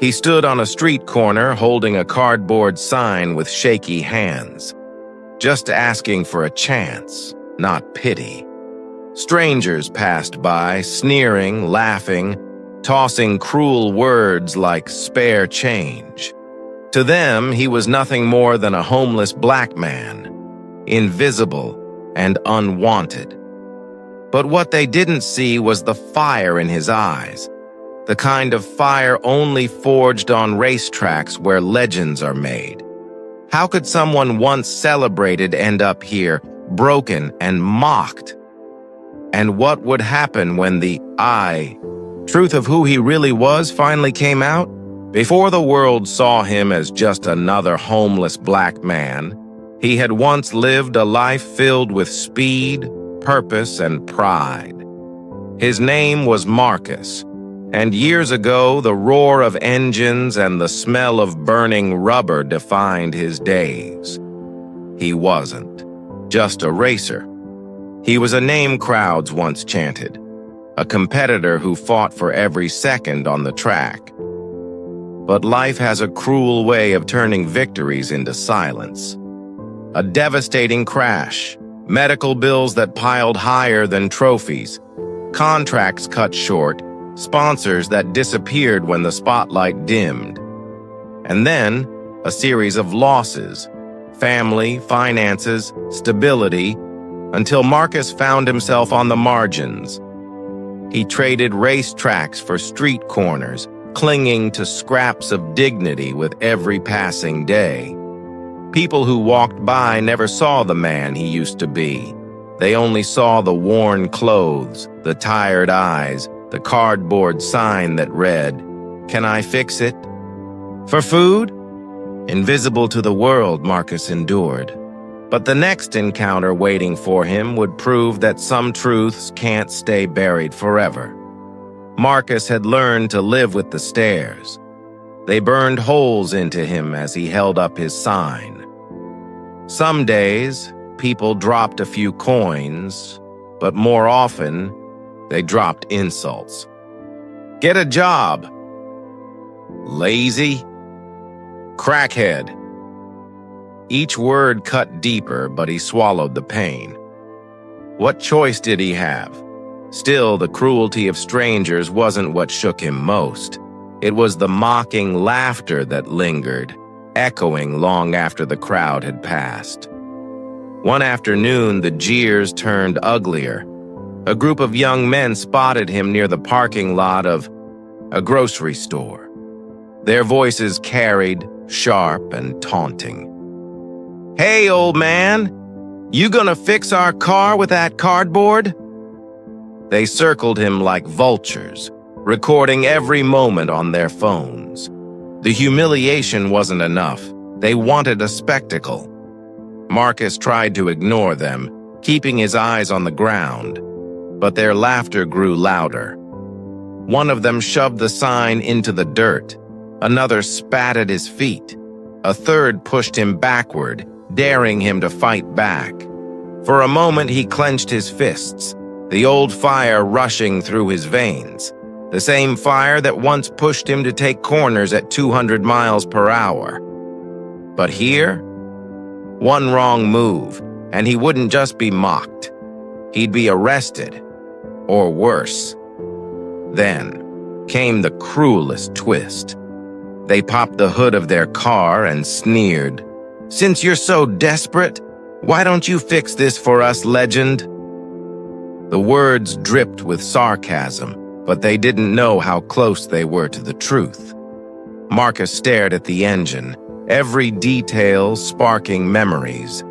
He stood on a street corner holding a cardboard sign with shaky hands, just asking for a chance, not pity. Strangers passed by, sneering, laughing, tossing cruel words like spare change. To them, he was nothing more than a homeless black man, invisible and unwanted. But what they didn't see was the fire in his eyes, the kind of fire only forged on racetracks where legends are made. How could someone once celebrated end up here, broken and mocked? And what would happen when the truth of who he really was finally came out? Before the world saw him as just another homeless black man, he had once lived a life filled with speed, purpose, and pride. His name was Marcus, and years ago the roar of engines and the smell of burning rubber defined his days. He wasn't just a racer. He was a name crowds once chanted, a competitor who fought for every second on the track. But life has a cruel way of turning victories into silence. A devastating crash, medical bills that piled higher than trophies, contracts cut short, sponsors that disappeared when the spotlight dimmed. And then, a series of losses, family, finances, stability, until Marcus found himself on the margins. He traded racetracks for street corners, clinging to scraps of dignity with every passing day. People who walked by never saw the man he used to be. They only saw the worn clothes, the tired eyes, the cardboard sign that read, "Can I fix it?" For food? Invisible to the world, Marcus endured. But the next encounter waiting for him would prove that some truths can't stay buried forever. Marcus had learned to live with the stares. They burned holes into him as he held up his sign. Some days, people dropped a few coins, but more often, they dropped insults. Get a job. Lazy. Crackhead. Each word cut deeper, but he swallowed the pain. What choice did he have? Still, the cruelty of strangers wasn't what shook him most. It was the mocking laughter that lingered, echoing long after the crowd had passed. One afternoon, the jeers turned uglier. A group of young men spotted him near the parking lot of a grocery store. Their voices carried, sharp and taunting. "Hey, old man, you gonna fix our car with that cardboard?" They circled him like vultures, recording every moment on their phones. The humiliation wasn't enough. They wanted a spectacle. Marcus tried to ignore them, keeping his eyes on the ground, but their laughter grew louder. One of them shoved the sign into the dirt. Another spat at his feet. A third pushed him backward, daring him to fight back. For a moment, he clenched his fists, the old fire rushing through his veins, the same fire that once pushed him to take corners at 200 miles per hour. But here, one wrong move, and he wouldn't just be mocked. He'd be arrested, or worse. Then came the cruelest twist. They popped the hood of their car and sneered, "Since you're so desperate, why don't you fix this for us, legend?" The words dripped with sarcasm, but they didn't know how close they were to the truth. Marcus stared at the engine, every detail sparking memories.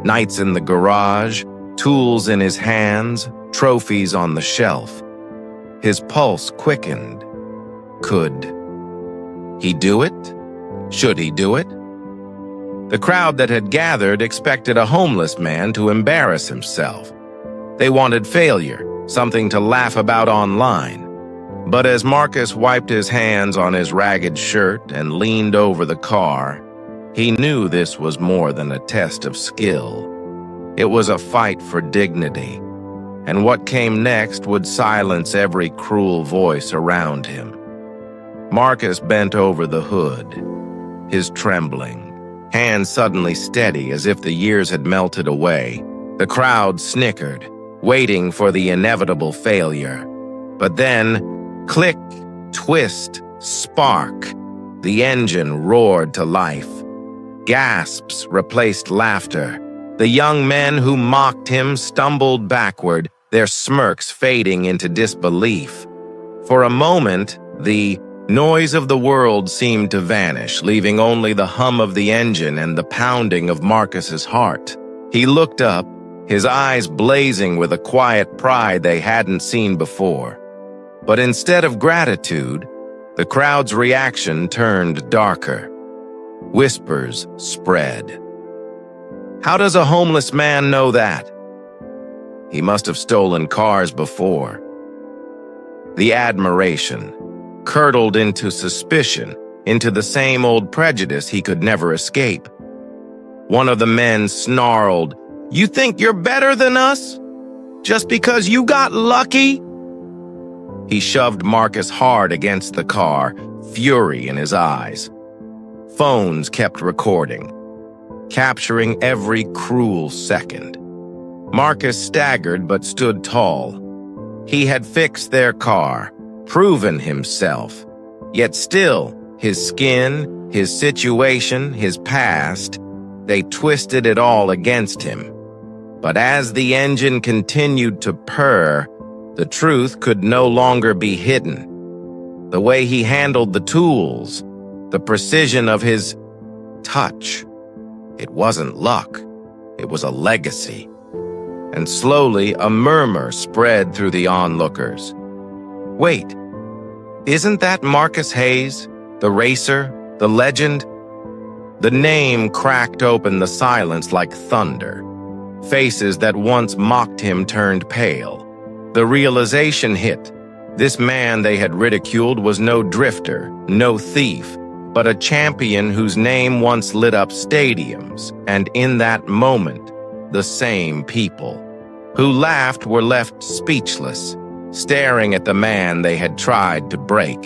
Nights in the garage, tools in his hands, trophies on the shelf. His pulse quickened. Could he do it? Should he do it? The crowd that had gathered expected a homeless man to embarrass himself. They wanted failure, something to laugh about online. But as Marcus wiped his hands on his ragged shirt and leaned over the car, he knew this was more than a test of skill. It was a fight for dignity, and what came next would silence every cruel voice around him. Marcus bent over the hood, his trembling, hands suddenly steady as if the years had melted away. The crowd snickered, waiting for the inevitable failure. But then, click, twist, spark, the engine roared to life. Gasps replaced laughter. The young men who mocked him stumbled backward, their smirks fading into disbelief. For a moment, the noise of the world seemed to vanish, leaving only the hum of the engine and the pounding of Marcus's heart. He looked up, his eyes blazing with a quiet pride they hadn't seen before. But instead of gratitude, the crowd's reaction turned darker. Whispers spread. How does a homeless man know that? He must have stolen cars before. The admiration curdled into suspicion, into the same old prejudice he could never escape. One of the men snarled, "You think you're better than us? Just because you got lucky?" He shoved Marcus hard against the car, fury in his eyes. Phones kept recording, capturing every cruel second. Marcus staggered but stood tall. He had fixed their car, proven himself. Yet still, his skin, his situation, his past, they twisted it all against him. But as the engine continued to purr, the truth could no longer be hidden. The way he handled the tools, the precision of his touch. It wasn't luck, it was a legacy. And slowly a murmur spread through the onlookers. Wait, isn't that Marcus Hayes, the racer, the legend? The name cracked open the silence like thunder. Faces that once mocked him turned pale. The realization hit. This man they had ridiculed was no drifter, no thief, but a champion whose name once lit up stadiums, and in that moment, the same people who laughed were left speechless, staring at the man they had tried to break.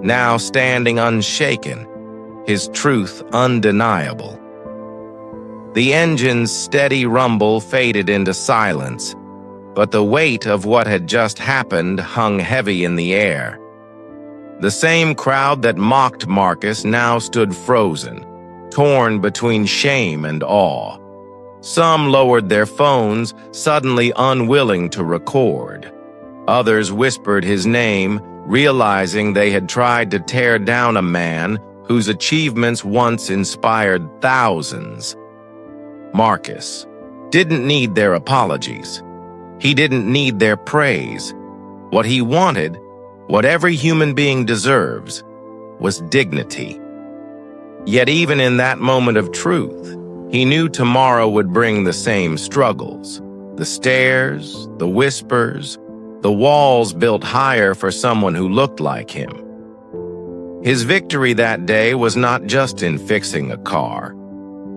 Now standing unshaken, his truth undeniable. The engine's steady rumble faded into silence, but the weight of what had just happened hung heavy in the air. The same crowd that mocked Marcus now stood frozen, torn between shame and awe. Some lowered their phones, suddenly unwilling to record. Others whispered his name, realizing they had tried to tear down a man whose achievements once inspired thousands. Marcus didn't need their apologies. He didn't need their praise. What he wanted, what every human being deserves, was dignity. Yet even in that moment of truth, he knew tomorrow would bring the same struggles. The stares, the whispers, the walls built higher for someone who looked like him. His victory that day was not just in fixing a car.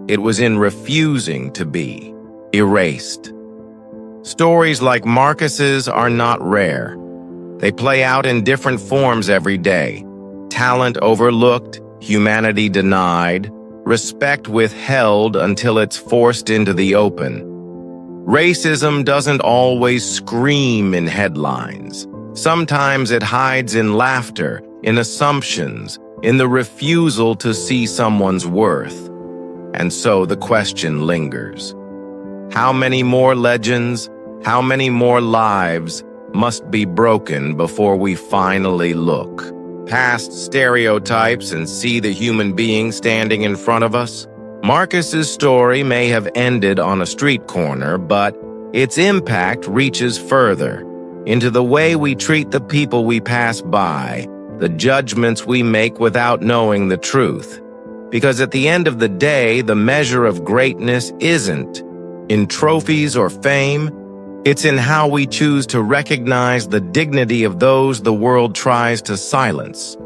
It was in refusing to be erased. Stories like Marcus's are not rare. They play out in different forms every day. Talent overlooked, humanity denied, respect withheld until it's forced into the open. Racism doesn't always scream in headlines. Sometimes it hides in laughter, in assumptions, in the refusal to see someone's worth. And so the question lingers. How many more legends, how many more lives must be broken before we finally look past stereotypes and see the human being standing in front of us? Marcus's story may have ended on a street corner, but its impact reaches further, into the way we treat the people we pass by, the judgments we make without knowing the truth. Because at the end of the day, the measure of greatness isn't in trophies or fame. It's in how we choose to recognize the dignity of those the world tries to silence.